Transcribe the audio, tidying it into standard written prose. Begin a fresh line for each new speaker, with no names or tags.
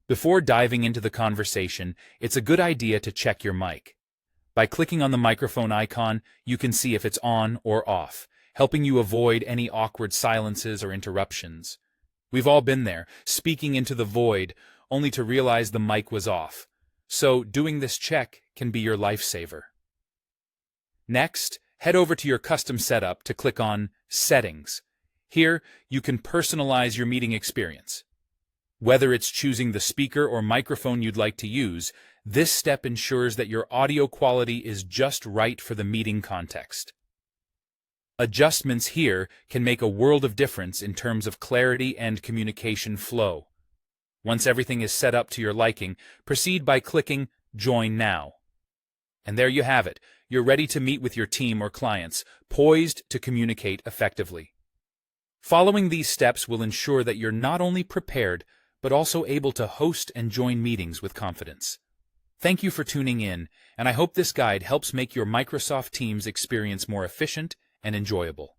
Before diving into the conversation, it's a good idea to check your mic. By clicking on the microphone icon, you can see if it's on or off, helping you avoid any awkward silences or interruptions. We've all been there, speaking into the void, only to realize the mic was off. So, doing this check can be your lifesaver. Next, head over to your custom setup to click on Settings. Here, you can personalize your meeting experience. Whether it's choosing the speaker or microphone you'd like to use, this step ensures that your audio quality is just right for the meeting context. Adjustments here can make a world of difference in terms of clarity and communication flow. Once everything is set up to your liking, proceed by clicking Join Now. And there you have it. You're ready to meet with your team or clients, poised to communicate effectively. Following these steps will ensure that you're not only prepared, but also able to host and join meetings with confidence. Thank you for tuning in, and I hope this guide helps make your Microsoft Teams experience more efficient and enjoyable.